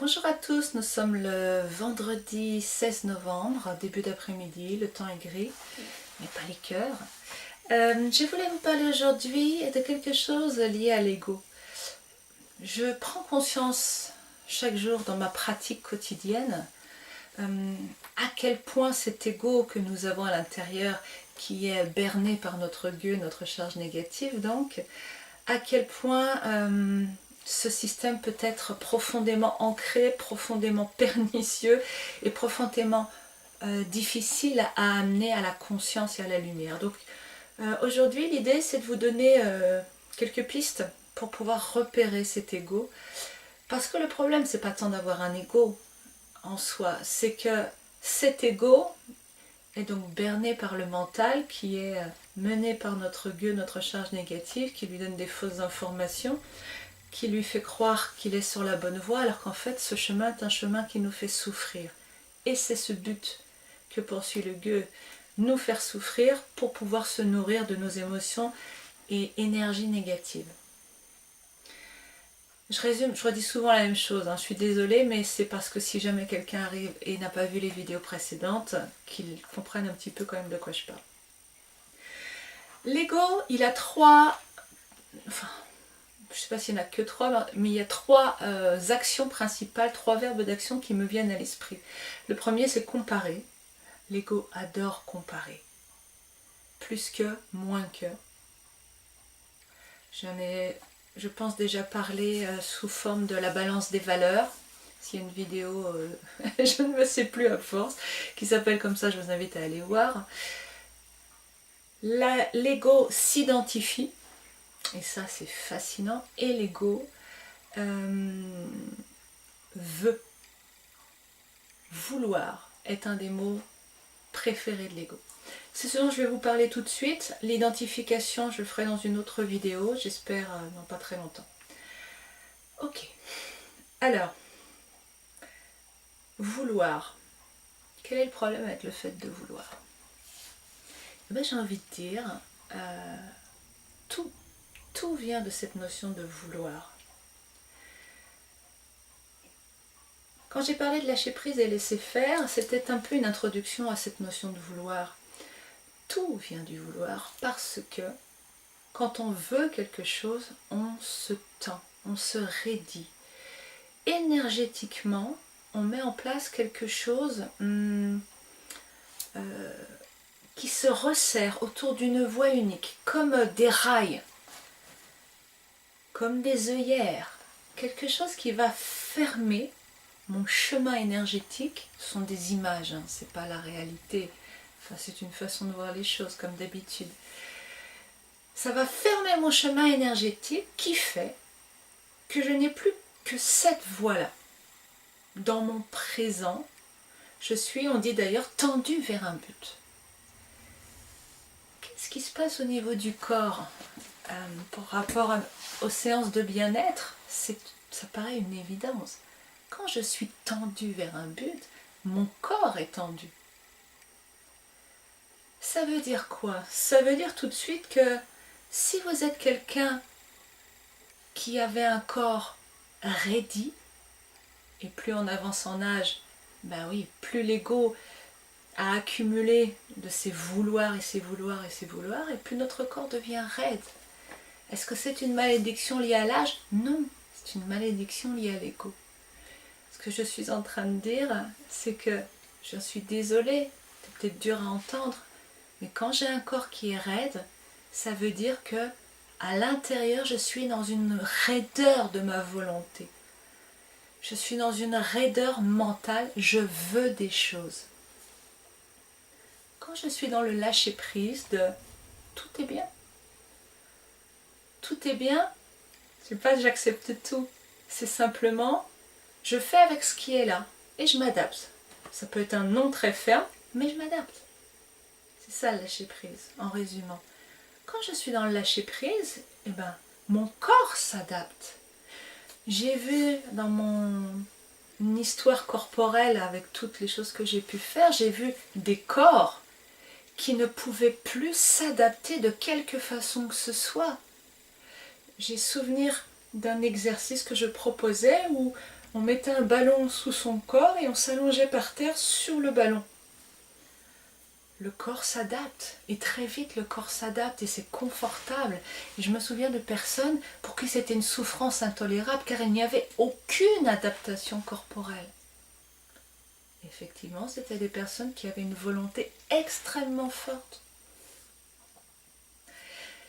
Bonjour à tous, nous sommes le vendredi 16 novembre, début d'après-midi, le temps est gris, mais pas les cœurs. Je voulais vous parler aujourd'hui de quelque chose lié à l'ego. Je prends conscience chaque jour dans ma pratique quotidienne à quel point cet ego que nous avons à l'intérieur, qui est berné par notre gueux, notre charge négative donc, à quel point ce système peut être profondément ancré, profondément pernicieux et profondément difficile à amener à la conscience et à la lumière. Donc aujourd'hui, l'idée c'est de vous donner quelques pistes pour pouvoir repérer cet ego. Parce que le problème, c'est pas tant d'avoir un ego en soi, c'est que cet ego est donc berné par le mental qui est mené par notre gueux, notre charge négative, qui lui donne des fausses informations, qui lui fait croire qu'il est sur la bonne voie, alors qu'en fait ce chemin est un chemin qui nous fait souffrir. Et c'est ce but que poursuit le gueux, nous faire souffrir pour pouvoir se nourrir de nos émotions et énergies négatives. Je résume, je redis souvent la même chose, je suis désolée, mais c'est parce que si jamais quelqu'un arrive et n'a pas vu les vidéos précédentes, qu'il comprenne un petit peu quand même de quoi je parle. L'ego, il a trois, enfin, je ne sais pas s'il n'y en a que trois, mais il y a trois actions principales, trois verbes d'action qui me viennent à l'esprit. Le premier, c'est comparer. L'ego adore comparer. Plus que, moins que. J'en ai, je pense, déjà parlé sous forme de la balance des valeurs. S'il y a une vidéo, je ne me sais plus à force, qui s'appelle comme ça, je vous invite à aller voir. L'ego s'identifie, et ça c'est fascinant, et l'ego veut. Vouloir est un des mots préférés de l'ego. C'est ce dont je vais vous parler tout de suite. L'identification, je le ferai dans une autre vidéo, j'espère dans pas très longtemps. Ok. Alors, vouloir. Quel est le problème avec le fait de vouloir? Eh bien, j'ai envie de dire, tout vient de cette notion de vouloir. Quand j'ai parlé de lâcher prise et laisser faire, c'était un peu une introduction à cette notion de vouloir. Tout vient du vouloir parce que quand on veut quelque chose, on se tend, on se raidit. Énergétiquement, on met en place quelque chose qui se resserre autour d'une voie unique, comme des rails, comme des œillères, quelque chose qui va fermer mon chemin énergétique. Ce sont des images, c'est pas la réalité. Enfin, c'est une façon de voir les choses, comme d'habitude. Ça va fermer mon chemin énergétique qui fait que je n'ai plus que cette voie-là. Dans mon présent, je suis, on dit d'ailleurs, tendue vers un but. Qu'est-ce qui se passe au niveau du corps par rapport aux séances de bien-être? Ça paraît une évidence. Quand je suis tendue vers un but, mon corps est tendu. Ça veut dire quoi? Ça veut dire tout de suite que si vous êtes quelqu'un qui avait un corps raidi, et plus on avance en âge, ben oui, plus l'ego a accumulé de ses vouloirs et ses vouloirs et ses vouloirs, et plus notre corps devient raide. Est-ce que c'est une malédiction liée à l'âge? Non, c'est une malédiction liée à l'ego. Ce que je suis en train de dire, c'est que je suis désolée, c'est peut-être dur à entendre, mais quand j'ai un corps qui est raide, ça veut dire que à l'intérieur, je suis dans une raideur de ma volonté. Je suis dans une raideur mentale, je veux des choses. Quand je suis dans le lâcher-prise de tout est bien, tout est bien, c'est pas que j'accepte tout, c'est simplement je fais avec ce qui est là et je m'adapte. Ça peut être un non très ferme, mais je m'adapte. C'est ça le lâcher-prise, en résumant. Quand je suis dans le lâcher-prise, eh ben, mon corps s'adapte. J'ai vu dans mon histoire corporelle, avec toutes les choses que j'ai pu faire, j'ai vu des corps qui ne pouvaient plus s'adapter de quelque façon que ce soit. J'ai souvenir d'un exercice que je proposais où on mettait un ballon sous son corps et on s'allongeait par terre sur le ballon. Le corps s'adapte, et très vite le corps s'adapte et c'est confortable. Et je me souviens de personnes pour qui c'était une souffrance intolérable car il n'y avait aucune adaptation corporelle. Effectivement, c'était des personnes qui avaient une volonté extrêmement forte.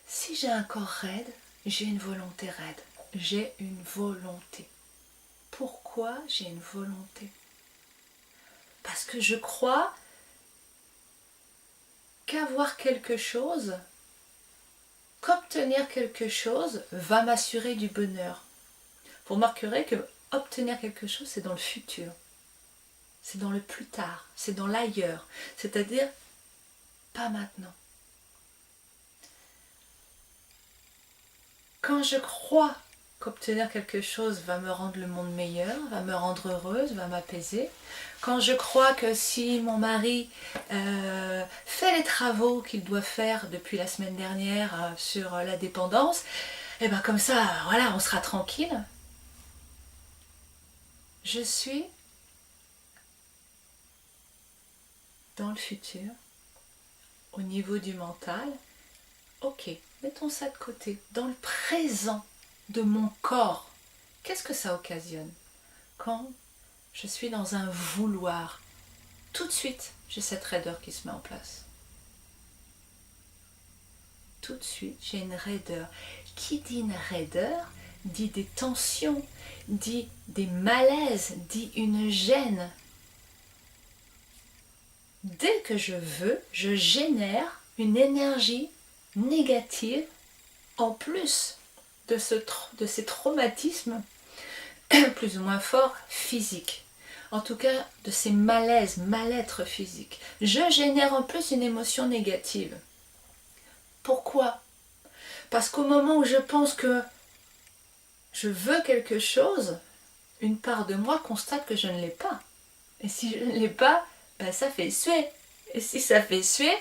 Si j'ai un corps raide, j'ai une volonté raide. J'ai une volonté. Pourquoi j'ai une volonté? Parce que je crois qu'avoir quelque chose, qu'obtenir quelque chose va m'assurer du bonheur. Vous remarquerez que obtenir quelque chose, c'est dans le futur. C'est dans le plus tard, c'est dans l'ailleurs. C'est-à-dire, pas maintenant. Quand je crois qu'obtenir quelque chose va me rendre le monde meilleur, va me rendre heureuse, va m'apaiser. Quand je crois que si mon mari fait les travaux qu'il doit faire depuis la semaine dernière sur la dépendance, et bien comme ça, voilà, on sera tranquille. Je suis dans le futur, au niveau du mental. Ok, mettons ça de côté. Dans le présent de mon corps, qu'est-ce que ça occasionne? Quand je suis dans un vouloir, tout de suite, j'ai cette raideur qui se met en place. Tout de suite, j'ai une raideur. Qui dit une raideur, dit des tensions, dit des malaises, dit une gêne. Dès que je veux, je génère une énergie négative en plus de ces traumatismes plus ou moins forts physiques. En tout cas, de ces malaises, mal-être physiques. Je génère en plus une émotion négative. Pourquoi? Parce qu'au moment où je pense que je veux quelque chose, une part de moi constate que je ne l'ai pas. Et si je ne l'ai pas, ben ça fait suer. Et si ça fait suer,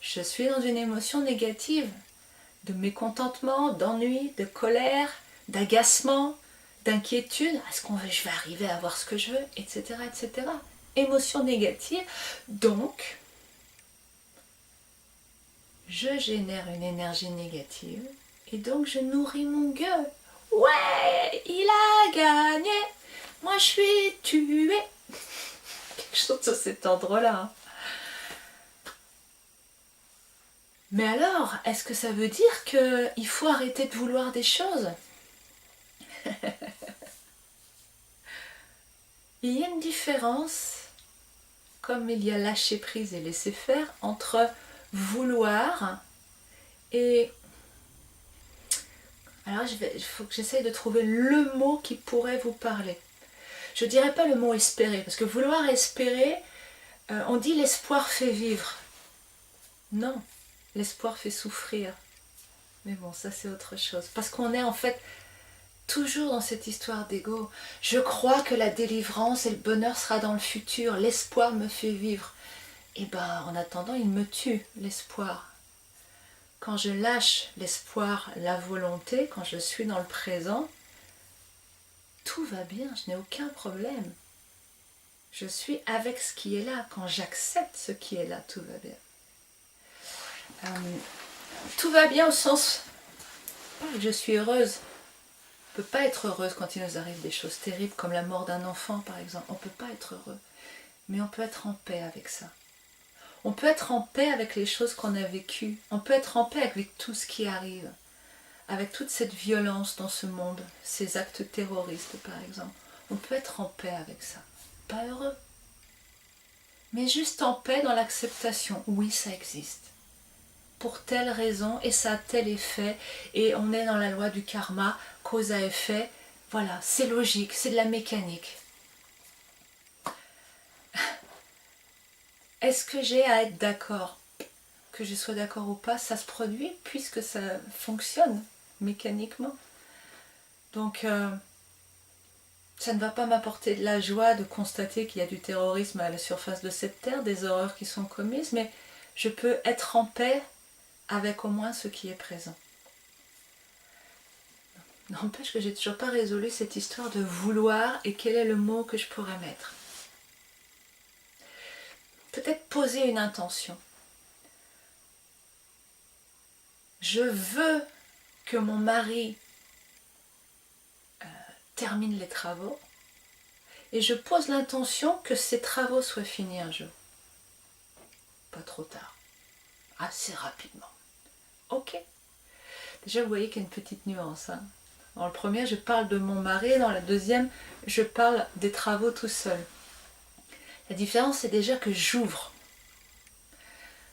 je suis dans une émotion négative. De mécontentement, d'ennui, de colère, d'agacement, d'inquiétude. Est-ce que je vais arriver à avoir ce que je veux, etc., etc. Émotion négative. Donc, je génère une énergie négative et donc je nourris mon gueule. Ouais, il a gagné. Moi, je suis tué. Quelque chose de cet ordre-là. Mais alors, est-ce que ça veut dire qu'il faut arrêter de vouloir des choses? Il y a une différence, comme il y a lâcher prise et laisser faire, entre vouloir et... Alors, il faut que j'essaye de trouver le mot qui pourrait vous parler. Je ne dirais pas le mot espérer, parce que vouloir espérer, on dit l'espoir fait vivre. Non, l'espoir fait souffrir. Mais bon, ça c'est autre chose. Parce qu'on est en fait toujours dans cette histoire d'ego. Je crois que la délivrance et le bonheur sera dans le futur. L'espoir me fait vivre. Et ben, en attendant, il me tue, l'espoir. Quand je lâche l'espoir, la volonté, quand je suis dans le présent, tout va bien, je n'ai aucun problème. Je suis avec ce qui est là. Quand j'accepte ce qui est là, tout va bien. Tout va bien au sens je suis heureuse. On ne peut pas être heureuse quand il nous arrive des choses terribles comme la mort d'un enfant par exemple. On ne peut pas être heureux. Mais on peut être en paix avec ça. On peut être en paix avec les choses qu'on a vécues. On peut être en paix avec tout ce qui arrive. Avec toute cette violence dans ce monde. Ces actes terroristes par exemple. On peut être en paix avec ça. Pas heureux. Mais juste en paix dans l'acceptation. Oui, ça existe. Pour telle raison et ça a tel effet et on est dans la loi du karma, cause à effet, voilà, c'est logique, c'est de la mécanique. Est-ce que j'ai à être d'accord? Que je sois d'accord ou pas, ça se produit puisque ça fonctionne mécaniquement. Donc ça ne va pas m'apporter de la joie de constater qu'il y a du terrorisme à la surface de cette terre, des horreurs qui sont commises, mais je peux être en paix avec au moins ce qui est présent. N'empêche que j'ai toujours pas résolu cette histoire de vouloir et quel est le mot que je pourrais mettre. Peut-être poser une intention. Je veux que mon mari termine les travaux et je pose l'intention que ces travaux soient finis un jour. Pas trop tard. Assez rapidement. Ok. Déjà, vous voyez qu'il y a une petite nuance. Hein. Dans le premier, je parle de mon mari. Dans la deuxième, je parle des travaux tout seul. La différence, c'est déjà que j'ouvre.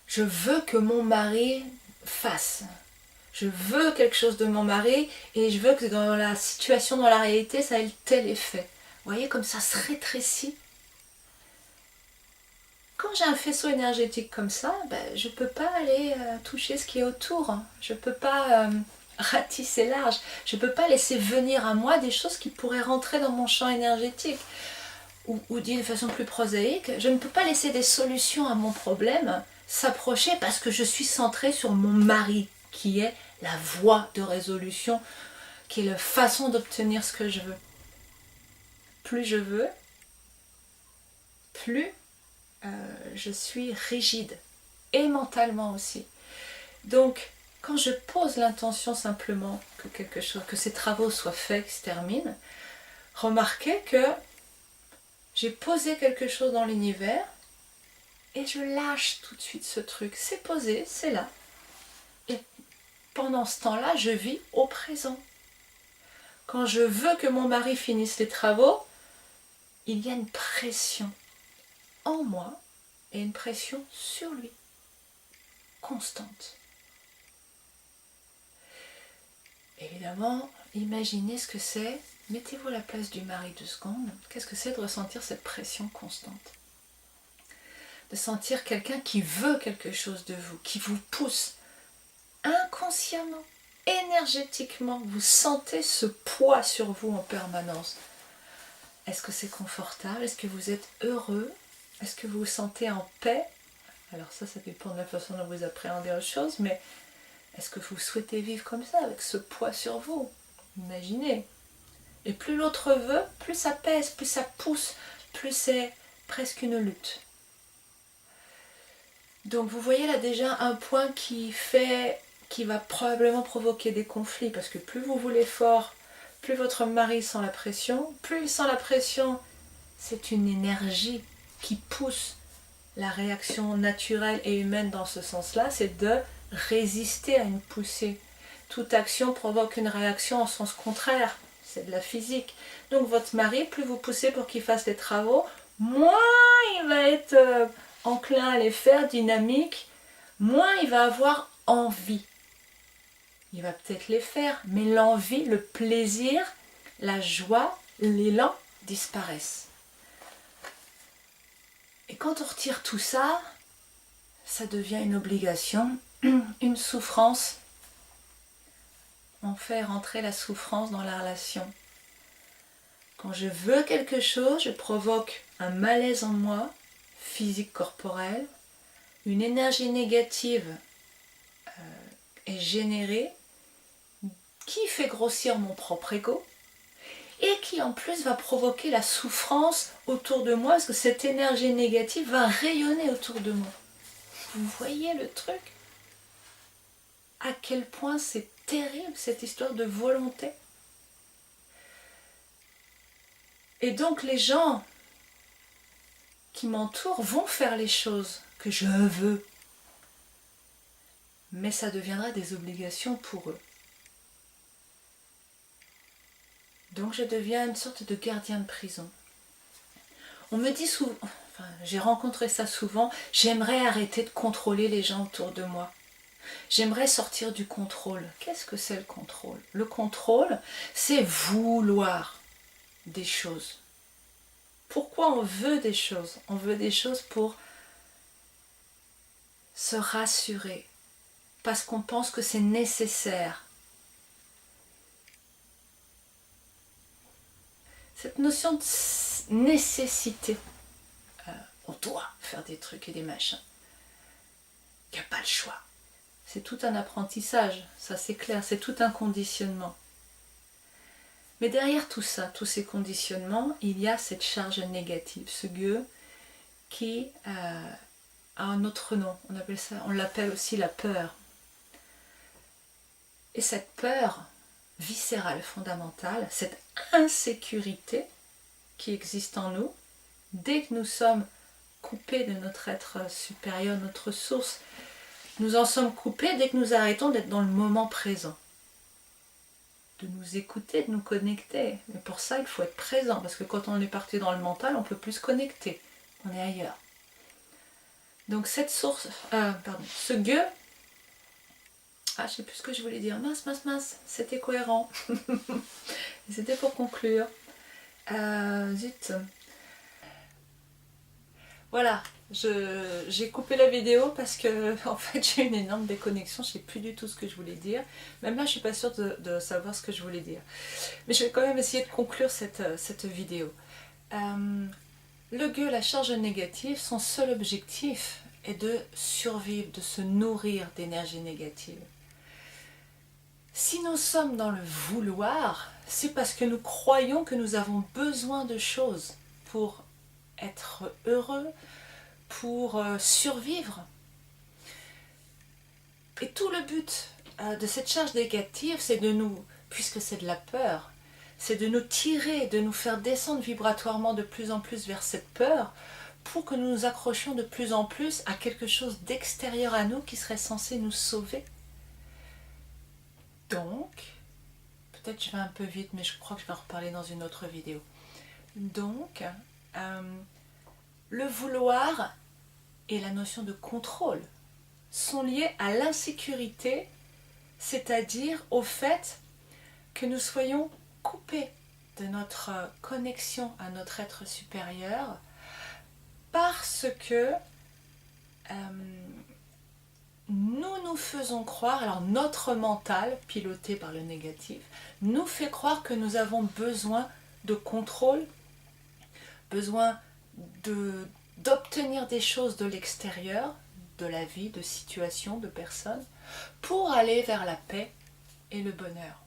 Je veux que mon mari fasse. Je veux quelque chose de mon mari et je veux que dans la situation, dans la réalité, ça ait tel effet. Vous voyez comme ça se rétrécit. Quand j'ai un faisceau énergétique comme ça, ben, je ne peux pas aller toucher ce qui est autour. Je ne peux pas ratisser large. Je ne peux pas laisser venir à moi des choses qui pourraient rentrer dans mon champ énergétique. Ou dit de façon plus prosaïque, je ne peux pas laisser des solutions à mon problème s'approcher parce que je suis centrée sur mon mari, qui est la voie de résolution, qui est la façon d'obtenir ce que je veux. Plus je veux, plus je suis rigide, et mentalement aussi. Donc, quand je pose l'intention simplement que ces travaux soient faits, qu'ils se terminent, remarquez que j'ai posé quelque chose dans l'univers et je lâche tout de suite ce truc. C'est posé, c'est là. Et pendant ce temps-là, je vis au présent. Quand je veux que mon mari finisse les travaux, il y a une pression en moi et une pression sur lui, constante. Évidemment, imaginez ce que c'est, mettez-vous à la place du mari 2 secondes, qu'est-ce que c'est de ressentir cette pression constante? De sentir quelqu'un qui veut quelque chose de vous, qui vous pousse inconsciemment, énergétiquement, vous sentez ce poids sur vous en permanence. Est-ce que c'est confortable? Est-ce que vous êtes heureux? Est-ce que vous vous sentez en paix? Alors ça dépend de la façon dont vous appréhendez les choses, mais est-ce que vous souhaitez vivre comme ça, avec ce poids sur vous? Imaginez. Et plus l'autre veut, plus ça pèse, plus ça pousse, plus c'est presque une lutte. Donc vous voyez là déjà un point qui va probablement provoquer des conflits, parce que plus vous voulez fort, plus votre mari sent la pression, plus il sent la pression, c'est une énergie qui pousse la réaction naturelle et humaine dans ce sens-là, c'est de résister à une poussée. Toute action provoque une réaction en sens contraire, c'est de la physique. Donc votre mari, plus vous poussez pour qu'il fasse les travaux, moins il va être enclin à les faire, dynamique, moins il va avoir envie. Il va peut-être les faire, mais l'envie, le plaisir, la joie, l'élan disparaissent. Et quand on retire tout ça, ça devient une obligation, une souffrance. On fait rentrer la souffrance dans la relation. Quand je veux quelque chose, je provoque un malaise en moi, physique, corporel, une énergie négative est générée qui fait grossir mon propre ego et qui en plus va provoquer la souffrance autour de moi parce que cette énergie négative va rayonner autour de moi. Vous voyez le truc? À quel point c'est terrible cette histoire de volonté. Et donc les gens qui m'entourent vont faire les choses que je veux. Mais ça deviendra des obligations pour eux. Donc je deviens une sorte de gardien de prison. On me dit souvent, enfin, j'ai rencontré ça souvent, j'aimerais arrêter de contrôler les gens autour de moi. J'aimerais sortir du contrôle. Qu'est-ce que c'est le contrôle? Le contrôle, c'est vouloir des choses. Pourquoi on veut des choses? On veut des choses pour se rassurer, parce qu'on pense que c'est nécessaire. Cette notion de nécessité, on doit faire des trucs et des machins. Il n'y a pas le choix. C'est tout un apprentissage, ça c'est clair, c'est tout un conditionnement. Mais derrière tout ça, tous ces conditionnements, il y a cette charge négative, ce gueux qui a un autre nom. On l'appelle aussi la peur. Et cette peur viscérale, fondamentale, cette insécurité qui existe en nous, dès que nous sommes coupés de notre être supérieur, notre source, nous en sommes coupés dès que nous arrêtons d'être dans le moment présent. De nous écouter, de nous connecter. Mais pour ça, il faut être présent, parce que quand on est parti dans le mental, on ne peut plus se connecter. On est ailleurs. Donc cette source, ce gueux, je ne sais plus ce que je voulais dire, mince, c'était cohérent. C'était pour conclure. Zut. Voilà, j'ai coupé la vidéo parce que en fait j'ai une énorme déconnexion, je ne sais plus du tout ce que je voulais dire. Même là je ne suis pas sûre de savoir ce que je voulais dire. Mais je vais quand même essayer de conclure cette vidéo. Le gueux, la charge négative, son seul objectif est de survivre, de se nourrir d'énergie négative. Si nous sommes dans le vouloir, c'est parce que nous croyons que nous avons besoin de choses pour être heureux, pour survivre. Et tout le but de cette charge négative, c'est de nous, puisque c'est de la peur, c'est de nous tirer, de nous faire descendre vibratoirement de plus en plus vers cette peur, pour que nous nous accrochions de plus en plus à quelque chose d'extérieur à nous qui serait censé nous sauver. Donc, peut-être je vais un peu vite, mais je crois que je vais en reparler dans une autre vidéo. Donc, le vouloir et la notion de contrôle sont liés à l'insécurité, c'est-à-dire au fait que nous soyons coupés de notre connexion à notre être supérieur parce que nous faisons croire, alors notre mental, piloté par le négatif, nous fait croire que nous avons besoin de contrôle, besoin d'obtenir des choses de l'extérieur, de la vie, de situations, de personnes, pour aller vers la paix et le bonheur.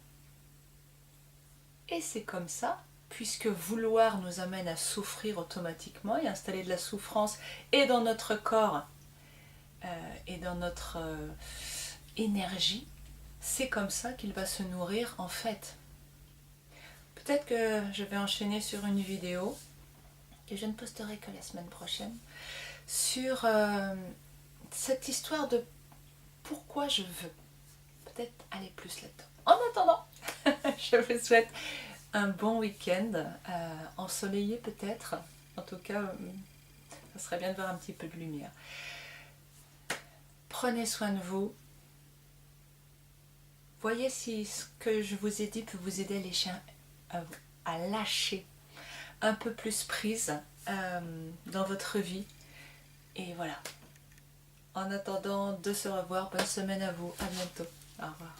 Et c'est comme ça, puisque vouloir nous amène à souffrir automatiquement et installer de la souffrance et dans notre corps et dans notre énergie, c'est comme ça qu'il va se nourrir en fait. Peut-être que je vais enchaîner sur une vidéo que je ne posterai que la semaine prochaine sur cette histoire de pourquoi je veux peut-être aller plus là-dedans. En attendant, je vous souhaite un bon week-end, ensoleillé peut-être. En tout cas, ça serait bien de voir un petit peu de lumière. Prenez soin de vous. Voyez si ce que je vous ai dit peut vous aider à lâcher un peu plus prise dans votre vie. Et voilà. En attendant de se revoir, bonne semaine à vous. À bientôt. Au revoir.